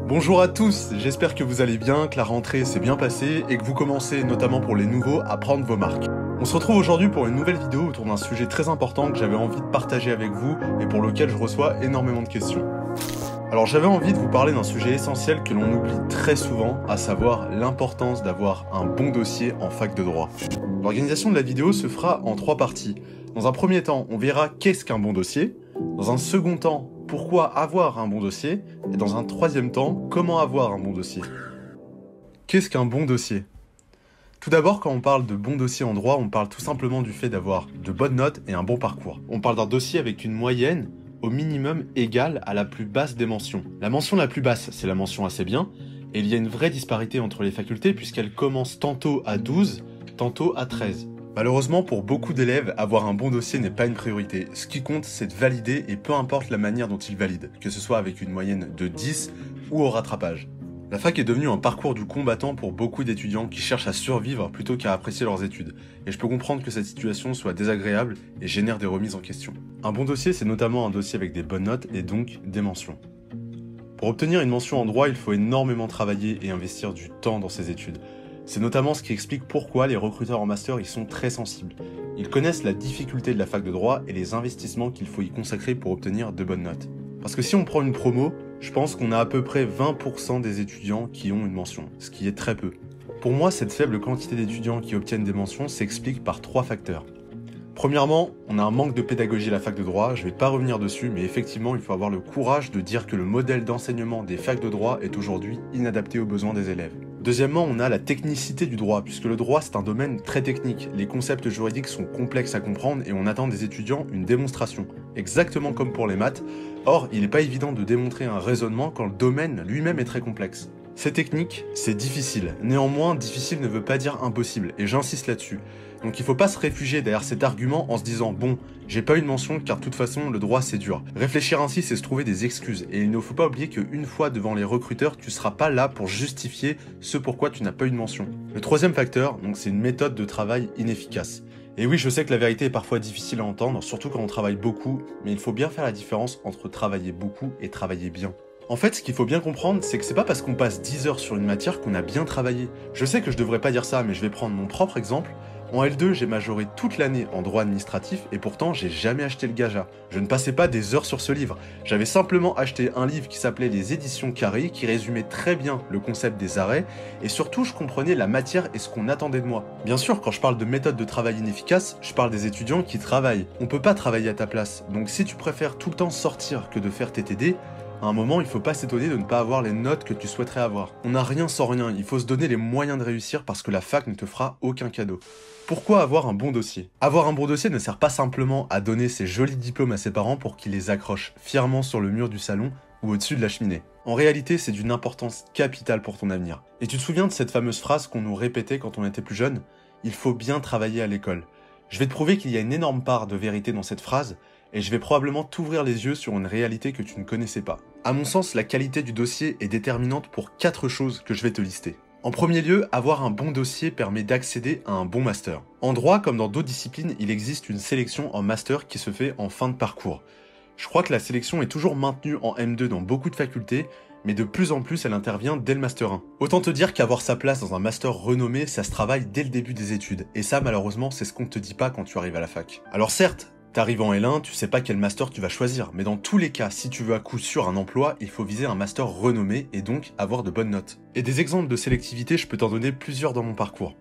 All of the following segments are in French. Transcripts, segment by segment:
Bonjour à tous, j'espère que vous allez bien, que la rentrée s'est bien passée et que vous commencez, notamment pour les nouveaux, à prendre vos marques. On se retrouve aujourd'hui pour une nouvelle vidéo autour d'un sujet très important que j'avais envie de partager avec vous et pour lequel je reçois énormément de questions. Alors j'avais envie de vous parler d'un sujet essentiel que l'on oublie très souvent, à savoir l'importance d'avoir un bon dossier en fac de droit. L'organisation de la vidéo se fera en 3 parties. Dans un premier temps, on verra qu'est-ce qu'un bon dossier. Dans un second temps, pourquoi avoir un bon dossier. Et dans un troisième temps, comment avoir un bon dossier. Qu'est-ce qu'un bon dossier ? Tout d'abord, quand on parle de bon dossier en droit, on parle tout simplement du fait d'avoir de bonnes notes et un bon parcours. On parle d'un dossier avec une moyenne au minimum égale à la plus basse des mentions. La mention la plus basse, c'est la mention assez bien, et il y a une vraie disparité entre les facultés puisqu'elle commence tantôt à 12, tantôt à 13. Malheureusement, pour beaucoup d'élèves, avoir un bon dossier n'est pas une priorité. Ce qui compte, c'est de valider et peu importe la manière dont ils valident, que ce soit avec une moyenne de 10 ou au rattrapage. La fac est devenue un parcours du combattant pour beaucoup d'étudiants qui cherchent à survivre plutôt qu'à apprécier leurs études. Et je peux comprendre que cette situation soit désagréable et génère des remises en question. Un bon dossier, c'est notamment un dossier avec des bonnes notes et donc des mentions. Pour obtenir une mention en droit, il faut énormément travailler et investir du temps dans ses études. C'est notamment ce qui explique pourquoi les recruteurs en master y sont très sensibles. Ils connaissent la difficulté de la fac de droit et les investissements qu'il faut y consacrer pour obtenir de bonnes notes. Parce que si on prend une promo, je pense qu'on a à peu près 20% des étudiants qui ont une mention, ce qui est très peu. Pour moi, cette faible quantité d'étudiants qui obtiennent des mentions s'explique par 3 facteurs. Premièrement, on a un manque de pédagogie à la fac de droit, je vais pas revenir dessus, mais effectivement, il faut avoir le courage de dire que le modèle d'enseignement des facs de droit est aujourd'hui inadapté aux besoins des élèves. Deuxièmement, on a la technicité du droit, puisque le droit c'est un domaine très technique. Les concepts juridiques sont complexes à comprendre et on attend des étudiants une démonstration, exactement comme pour les maths. Or, il n'est pas évident de démontrer un raisonnement quand le domaine lui-même est très complexe. C'est technique, c'est difficile. Néanmoins, difficile ne veut pas dire impossible, et j'insiste là-dessus. Donc il faut pas se réfugier derrière cet argument en se disant « Bon, j'ai pas une mention car de toute façon le droit c'est dur ». Réfléchir ainsi c'est se trouver des excuses, et il ne faut pas oublier qu'une fois devant les recruteurs, tu seras pas là pour justifier ce pourquoi tu n'as pas une mention. Le troisième facteur, donc c'est une méthode de travail inefficace. Et oui, je sais que la vérité est parfois difficile à entendre, surtout quand on travaille beaucoup, mais il faut bien faire la différence entre travailler beaucoup et travailler bien. En fait, ce qu'il faut bien comprendre, c'est que c'est pas parce qu'on passe 10 heures sur une matière qu'on a bien travaillé. Je sais que je devrais pas dire ça, mais je vais prendre mon propre exemple. En L2, j'ai majoré toute l'année en droit administratif et pourtant j'ai jamais acheté le GAJA. Je ne passais pas des heures sur ce livre. J'avais simplement acheté un livre qui s'appelait Les Éditions Carré, qui résumait très bien le concept des arrêts, et surtout je comprenais la matière et ce qu'on attendait de moi. Bien sûr, quand je parle de méthode de travail inefficace, je parle des étudiants qui travaillent. On peut pas travailler à ta place, donc si tu préfères tout le temps sortir que de faire tes TD, à un moment, il faut pas s'étonner de ne pas avoir les notes que tu souhaiterais avoir. On n'a rien sans rien, il faut se donner les moyens de réussir parce que la fac ne te fera aucun cadeau. Pourquoi avoir un bon dossier ? Avoir un bon dossier ne sert pas simplement à donner ses jolis diplômes à ses parents pour qu'ils les accrochent fièrement sur le mur du salon ou au-dessus de la cheminée. En réalité, c'est d'une importance capitale pour ton avenir. Et tu te souviens de cette fameuse phrase qu'on nous répétait quand on était plus jeune ? Il faut bien travailler à l'école. Je vais te prouver qu'il y a une énorme part de vérité dans cette phrase, et je vais probablement t'ouvrir les yeux sur une réalité que tu ne connaissais pas. À mon sens, la qualité du dossier est déterminante pour 4 choses que je vais te lister. En premier lieu, avoir un bon dossier permet d'accéder à un bon master. En droit, comme dans d'autres disciplines, il existe une sélection en master qui se fait en fin de parcours. Je crois que la sélection est toujours maintenue en M2 dans beaucoup de facultés, mais de plus en plus elle intervient dès le master 1. Autant te dire qu'avoir sa place dans un master renommé, ça se travaille dès le début des études, et ça malheureusement c'est ce qu'on ne te dit pas quand tu arrives à la fac. Alors certes, t'arrives en L1, tu sais pas quel master tu vas choisir, mais dans tous les cas, si tu veux à coup sûr un emploi, il faut viser un master renommé et donc avoir de bonnes notes. Et des exemples de sélectivité, je peux t'en donner plusieurs dans mon parcours.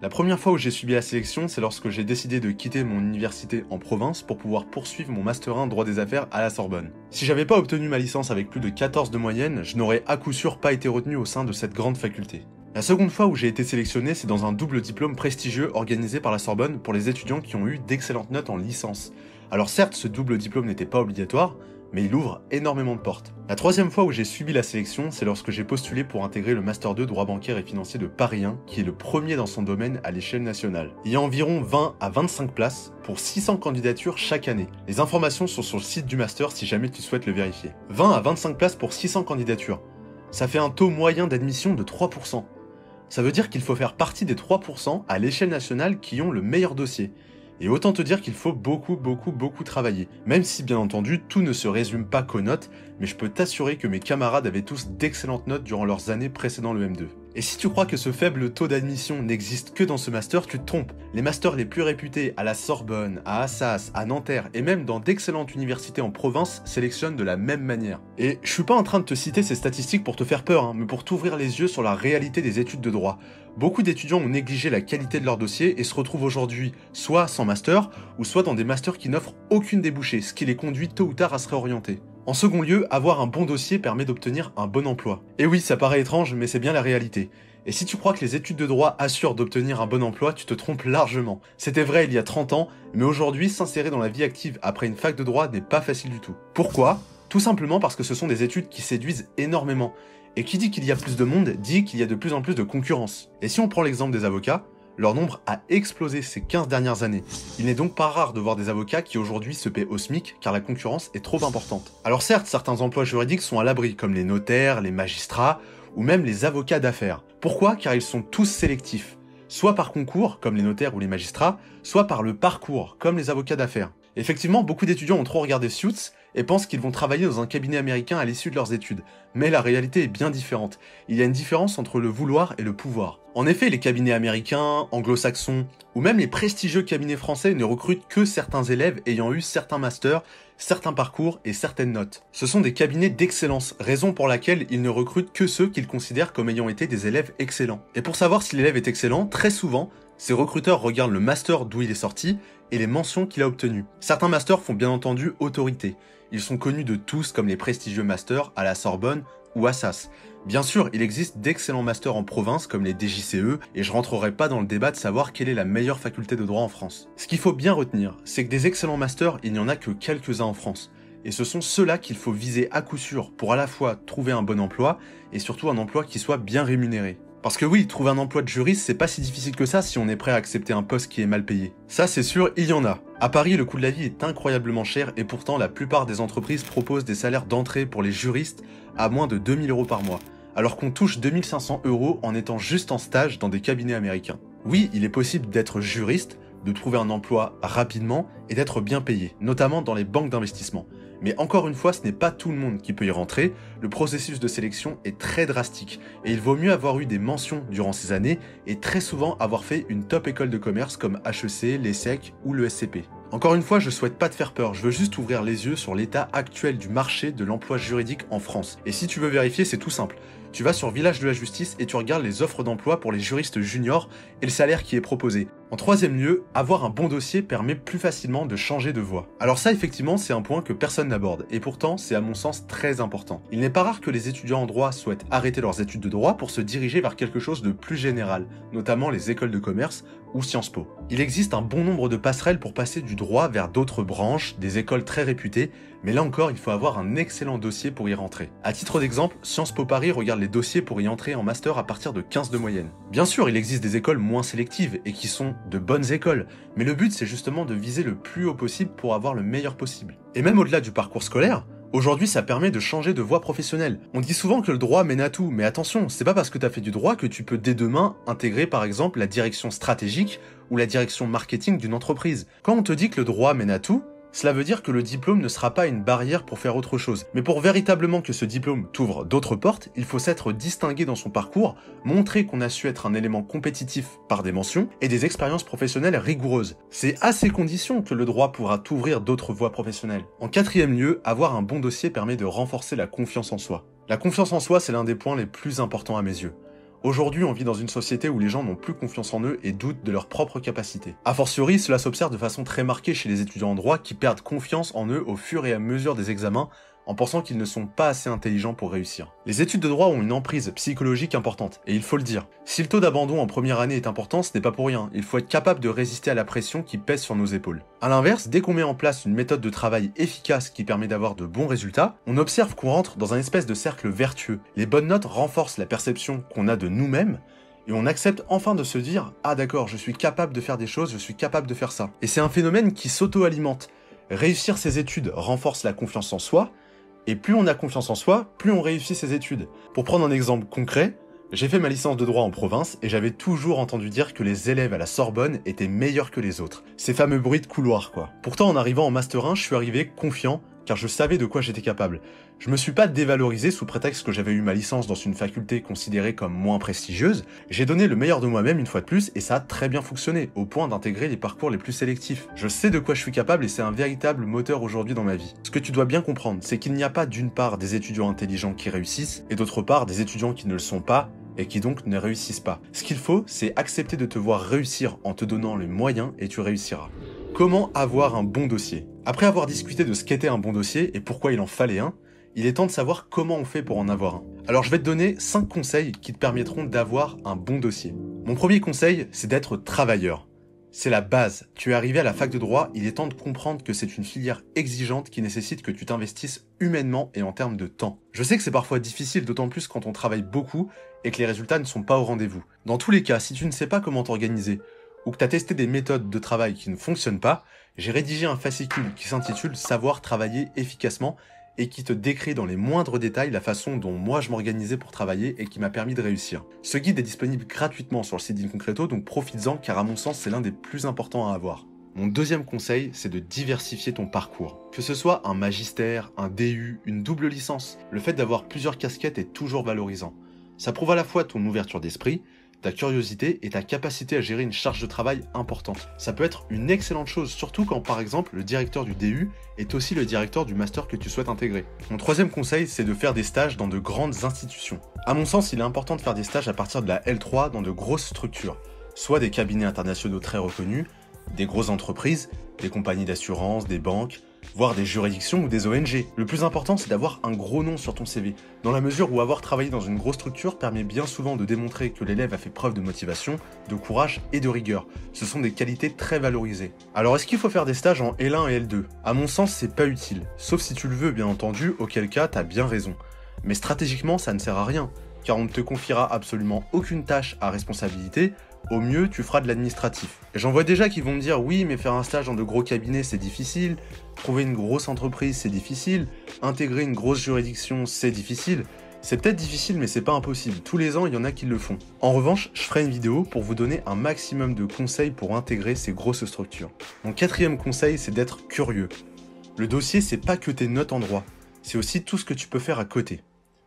La première fois où j'ai subi la sélection, c'est lorsque j'ai décidé de quitter mon université en province pour pouvoir poursuivre mon master 1 droit des affaires à la Sorbonne. Si j'avais pas obtenu ma licence avec plus de 14 de moyenne, je n'aurais à coup sûr pas été retenu au sein de cette grande faculté. La seconde fois où j'ai été sélectionné, c'est dans un double diplôme prestigieux organisé par la Sorbonne pour les étudiants qui ont eu d'excellentes notes en licence. Alors certes, ce double diplôme n'était pas obligatoire, mais il ouvre énormément de portes. La troisième fois où j'ai subi la sélection, c'est lorsque j'ai postulé pour intégrer le Master 2 droit bancaire et financier de Paris 1, qui est le premier dans son domaine à l'échelle nationale. Il y a environ 20 à 25 places pour 600 candidatures chaque année. Les informations sont sur le site du Master si jamais tu souhaites le vérifier. 20 à 25 places pour 600 candidatures. Ça fait un taux moyen d'admission de 3%. Ça veut dire qu'il faut faire partie des 3% à l'échelle nationale qui ont le meilleur dossier. Et autant te dire qu'il faut beaucoup travailler. Même si bien entendu, tout ne se résume pas qu'aux notes, mais je peux t'assurer que mes camarades avaient tous d'excellentes notes durant leurs années précédant le M2. Et si tu crois que ce faible taux d'admission n'existe que dans ce master, tu te trompes. Les masters les plus réputés à la Sorbonne, à Assas, à Nanterre et même dans d'excellentes universités en province sélectionnent de la même manière. Et je suis pas en train de te citer ces statistiques pour te faire peur, mais pour t'ouvrir les yeux sur la réalité des études de droit. Beaucoup d'étudiants ont négligé la qualité de leur dossier et se retrouvent aujourd'hui soit sans master, ou soit dans des masters qui n'offrent aucune débouchée, ce qui les conduit tôt ou tard à se réorienter. En second lieu, avoir un bon dossier permet d'obtenir un bon emploi. Et oui, ça paraît étrange, mais c'est bien la réalité. Et si tu crois que les études de droit assurent d'obtenir un bon emploi, tu te trompes largement. C'était vrai il y a 30 ans, mais aujourd'hui, s'insérer dans la vie active après une fac de droit n'est pas facile du tout. Pourquoi ? Tout simplement parce que ce sont des études qui séduisent énormément. Et qui dit qu'il y a plus de monde, dit qu'il y a de plus en plus de concurrence. Et si on prend l'exemple des avocats, leur nombre a explosé ces 15 dernières années. Il n'est donc pas rare de voir des avocats qui aujourd'hui se paient au SMIC car la concurrence est trop importante. Alors certes, certains emplois juridiques sont à l'abri, comme les notaires, les magistrats, ou même les avocats d'affaires. Pourquoi ? Car ils sont tous sélectifs. Soit par concours, comme les notaires ou les magistrats, soit par le parcours, comme les avocats d'affaires. Effectivement, beaucoup d'étudiants ont trop regardé Suits et pensent qu'ils vont travailler dans un cabinet américain à l'issue de leurs études. Mais la réalité est bien différente. Il y a une différence entre le vouloir et le pouvoir. En effet, les cabinets américains, anglo-saxons, ou même les prestigieux cabinets français ne recrutent que certains élèves ayant eu certains masters, certains parcours et certaines notes. Ce sont des cabinets d'excellence, raison pour laquelle ils ne recrutent que ceux qu'ils considèrent comme ayant été des élèves excellents. Et pour savoir si l'élève est excellent, très souvent, ces recruteurs regardent le master d'où il est sorti et les mentions qu'il a obtenues. Certains masters font bien entendu autorité. Ils sont connus de tous comme les prestigieux masters à la Sorbonne ou Assas. Bien sûr, il existe d'excellents masters en province comme les DJCE et je rentrerai pas dans le débat de savoir quelle est la meilleure faculté de droit en France. Ce qu'il faut bien retenir, c'est que des excellents masters, il n'y en a que quelques-uns en France. Et ce sont ceux-là qu'il faut viser à coup sûr pour à la fois trouver un bon emploi et surtout un emploi qui soit bien rémunéré. Parce que oui, trouver un emploi de juriste, c'est pas si difficile que ça si on est prêt à accepter un poste qui est mal payé. Ça, c'est sûr, il y en a. À Paris, le coût de la vie est incroyablement cher et pourtant la plupart des entreprises proposent des salaires d'entrée pour les juristes à moins de 2000 € par mois, alors qu'on touche 2500 € en étant juste en stage dans des cabinets américains. Oui, il est possible d'être juriste, de trouver un emploi rapidement et d'être bien payé, notamment dans les banques d'investissement. Mais encore une fois, ce n'est pas tout le monde qui peut y rentrer, le processus de sélection est très drastique et il vaut mieux avoir eu des mentions durant ces années et très souvent avoir fait une top école de commerce comme HEC, l'ESSEC ou le SCP. Encore une fois, je souhaite pas te faire peur, je veux juste ouvrir les yeux sur l'état actuel du marché de l'emploi juridique en France. Et si tu veux vérifier, c'est tout simple. Tu vas sur Village de la Justice et tu regardes les offres d'emploi pour les juristes juniors et le salaire qui est proposé. En troisième lieu, avoir un bon dossier permet plus facilement de changer de voie. Alors ça, effectivement, c'est un point que personne n'aborde, et pourtant, c'est à mon sens très important. Il n'est pas rare que les étudiants en droit souhaitent arrêter leurs études de droit pour se diriger vers quelque chose de plus général, notamment les écoles de commerce ou Sciences Po. Il existe un bon nombre de passerelles pour passer du droit vers d'autres branches, des écoles très réputées, mais là encore, il faut avoir un excellent dossier pour y rentrer. À titre d'exemple, Sciences Po Paris regarde les dossiers pour y entrer en master à partir de 15 de moyenne. Bien sûr, il existe des écoles moins sélectives et qui sont de bonnes écoles, mais le but c'est justement de viser le plus haut possible pour avoir le meilleur possible. Et même au-delà du parcours scolaire, aujourd'hui ça permet de changer de voie professionnelle. On dit souvent que le droit mène à tout, mais attention, c'est pas parce que t'as fait du droit que tu peux dès demain intégrer par exemple la direction stratégique ou la direction marketing d'une entreprise. Quand on te dit que le droit mène à tout, cela veut dire que le diplôme ne sera pas une barrière pour faire autre chose. Mais pour véritablement que ce diplôme t'ouvre d'autres portes, il faut s'être distingué dans son parcours, montrer qu'on a su être un élément compétitif par des mentions et des expériences professionnelles rigoureuses. C'est à ces conditions que le droit pourra t'ouvrir d'autres voies professionnelles. En quatrième lieu, avoir un bon dossier permet de renforcer la confiance en soi. La confiance en soi, c'est l'un des points les plus importants à mes yeux. Aujourd'hui, on vit dans une société où les gens n'ont plus confiance en eux et doutent de leurs propres capacités. A fortiori, cela s'observe de façon très marquée chez les étudiants en droit qui perdent confiance en eux au fur et à mesure des examens en pensant qu'ils ne sont pas assez intelligents pour réussir. Les études de droit ont une emprise psychologique importante, et il faut le dire. Si le taux d'abandon en première année est important, ce n'est pas pour rien, il faut être capable de résister à la pression qui pèse sur nos épaules. A l'inverse, dès qu'on met en place une méthode de travail efficace qui permet d'avoir de bons résultats, on observe qu'on rentre dans un espèce de cercle vertueux. Les bonnes notes renforcent la perception qu'on a de nous-mêmes, et on accepte enfin de se dire « Ah d'accord, je suis capable de faire des choses, je suis capable de faire ça ». Et c'est un phénomène qui s'auto-alimente. Réussir ses études renforce la confiance en soi, et plus on a confiance en soi, plus on réussit ses études. Pour prendre un exemple concret, J'ai fait ma licence de droit en province et j'avais toujours entendu dire que les élèves à la Sorbonne étaient meilleurs que les autres. Ces fameux bruits de couloir quoi. Pourtant en arrivant en Master 1, je suis arrivé confiant car je savais de quoi j'étais capable. Je me suis pas dévalorisé sous prétexte que j'avais eu ma licence dans une faculté considérée comme moins prestigieuse. J'ai donné le meilleur de moi-même une fois de plus et ça a très bien fonctionné, au point d'intégrer les parcours les plus sélectifs. Je sais de quoi je suis capable et c'est un véritable moteur aujourd'hui dans ma vie. Ce que tu dois bien comprendre, c'est qu'il n'y a pas d'une part des étudiants intelligents qui réussissent et d'autre part des étudiants qui ne le sont pas et qui donc ne réussissent pas. Ce qu'il faut, c'est accepter de te voir réussir en te donnant les moyens et tu réussiras. Comment avoir un bon dossier? Après avoir discuté de ce qu'était un bon dossier et pourquoi il en fallait un, il est temps de savoir comment on fait pour en avoir un. Alors je vais te donner 5 conseils qui te permettront d'avoir un bon dossier. Mon premier conseil, c'est d'être travailleur. C'est la base. Tu es arrivé à la fac de droit, il est temps de comprendre que c'est une filière exigeante qui nécessite que tu t'investisses humainement et en termes de temps. Je sais que c'est parfois difficile, d'autant plus quand on travaille beaucoup et que les résultats ne sont pas au rendez-vous. Dans tous les cas, si tu ne sais pas comment t'organiser, ou que tu as testé des méthodes de travail qui ne fonctionnent pas, j'ai rédigé un fascicule qui s'intitule « Savoir travailler efficacement » et qui te décrit dans les moindres détails la façon dont moi je m'organisais pour travailler et qui m'a permis de réussir. Ce guide est disponible gratuitement sur le site d'Inconcreto, donc profites-en car à mon sens c'est l'un des plus importants à avoir. Mon deuxième conseil, c'est de diversifier ton parcours. Que ce soit un magistère, un DU, une double licence, le fait d'avoir plusieurs casquettes est toujours valorisant. Ça prouve à la fois ton ouverture d'esprit, ta curiosité et ta capacité à gérer une charge de travail importante. Ça peut être une excellente chose, surtout quand par exemple le directeur du DU est aussi le directeur du master que tu souhaites intégrer. Mon troisième conseil, c'est de faire des stages dans de grandes institutions. À mon sens, il est important de faire des stages à partir de la L3 dans de grosses structures, soit des cabinets internationaux très reconnus, des grosses entreprises, des compagnies d'assurance, des banques, voire des juridictions ou des ONG. Le plus important, c'est d'avoir un gros nom sur ton CV, dans la mesure où avoir travaillé dans une grosse structure permet bien souvent de démontrer que l'élève a fait preuve de motivation, de courage et de rigueur. Ce sont des qualités très valorisées. Alors est-ce qu'il faut faire des stages en L1 et L2? À mon sens, c'est pas utile, sauf si tu le veux bien entendu, auquel cas t'as bien raison. Mais stratégiquement, ça ne sert à rien, car on ne te confiera absolument aucune tâche à responsabilité. Au mieux, tu feras de l'administratif. Et j'en vois déjà qui vont me dire « Oui, mais faire un stage dans de gros cabinets, c'est difficile. Trouver une grosse entreprise, c'est difficile. Intégrer une grosse juridiction, c'est difficile. » C'est peut-être difficile, mais c'est pas impossible. Tous les ans, il y en a qui le font. En revanche, je ferai une vidéo pour vous donner un maximum de conseils pour intégrer ces grosses structures. Mon quatrième conseil, c'est d'être curieux. Le dossier, c'est pas que tes notes en droit. C'est aussi tout ce que tu peux faire à côté.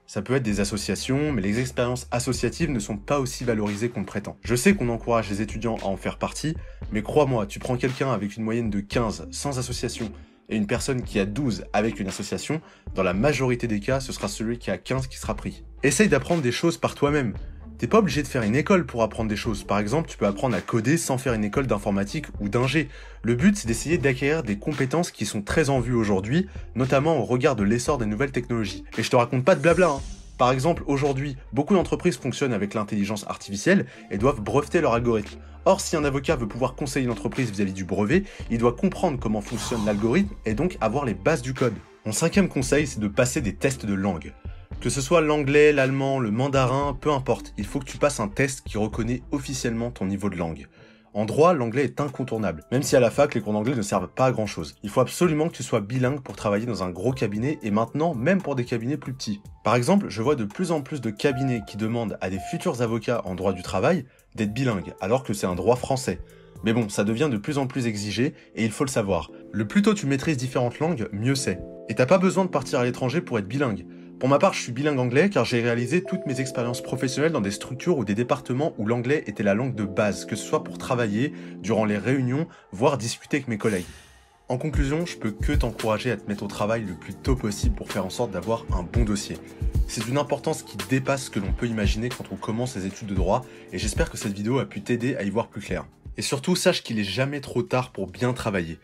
Ça peut être des associations, mais les expériences associatives ne sont pas aussi valorisées qu'on le prétend. Je sais qu'on encourage les étudiants à en faire partie, mais crois-moi, tu prends quelqu'un avec une moyenne de 15 sans association et une personne qui a 12 avec une association, dans la majorité des cas, ce sera celui qui a 15 qui sera pris. Essaye d'apprendre des choses par toi-même. T'es pas obligé de faire une école pour apprendre des choses. Par exemple, tu peux apprendre à coder sans faire une école d'informatique ou d'ingé. Le but, c'est d'essayer d'acquérir des compétences qui sont très en vue aujourd'hui, notamment au regard de l'essor des nouvelles technologies. Et je te raconte pas de blabla, hein. Par exemple, aujourd'hui, beaucoup d'entreprises fonctionnent avec l'intelligence artificielle et doivent breveter leur algorithme. Or, si un avocat veut pouvoir conseiller une entreprise vis-à-vis du brevet, il doit comprendre comment fonctionne l'algorithme et donc avoir les bases du code. Mon cinquième conseil, c'est de passer des tests de langue. Que ce soit l'anglais, l'allemand, le mandarin, peu importe, il faut que tu passes un test qui reconnaît officiellement ton niveau de langue. En droit, l'anglais est incontournable, même si à la fac, les cours d'anglais ne servent pas à grand chose. Il faut absolument que tu sois bilingue pour travailler dans un gros cabinet et maintenant, même pour des cabinets plus petits. Par exemple, je vois de plus en plus de cabinets qui demandent à des futurs avocats en droit du travail d'être bilingues, alors que c'est un droit français. Mais bon, ça devient de plus en plus exigé et il faut le savoir. Le plus tôt tu maîtrises différentes langues, mieux c'est. Et t'as pas besoin de partir à l'étranger pour être bilingue. Pour ma part, je suis bilingue anglais car j'ai réalisé toutes mes expériences professionnelles dans des structures ou des départements où l'anglais était la langue de base, que ce soit pour travailler, durant les réunions, voire discuter avec mes collègues. En conclusion, je peux que t'encourager à te mettre au travail le plus tôt possible pour faire en sorte d'avoir un bon dossier. C'est d'une importance qui dépasse ce que l'on peut imaginer quand on commence les études de droit et j'espère que cette vidéo a pu t'aider à y voir plus clair. Et surtout, sache qu'il est jamais trop tard pour bien travailler.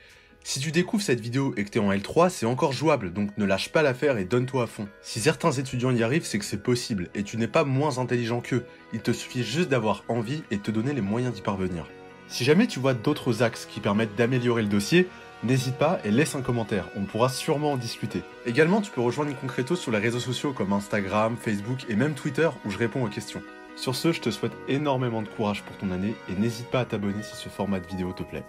Si tu découvres cette vidéo et que tu es en L3, c'est encore jouable, donc ne lâche pas l'affaire et donne-toi à fond. Si certains étudiants y arrivent, c'est que c'est possible, et tu n'es pas moins intelligent qu'eux. Il te suffit juste d'avoir envie et de te donner les moyens d'y parvenir. Si jamais tu vois d'autres axes qui permettent d'améliorer le dossier, n'hésite pas et laisse un commentaire, on pourra sûrement en discuter. Également, tu peux rejoindre Inconcreto sur les réseaux sociaux comme Instagram, Facebook et même Twitter où je réponds aux questions. Sur ce, je te souhaite énormément de courage pour ton année et n'hésite pas à t'abonner si ce format de vidéo te plaît.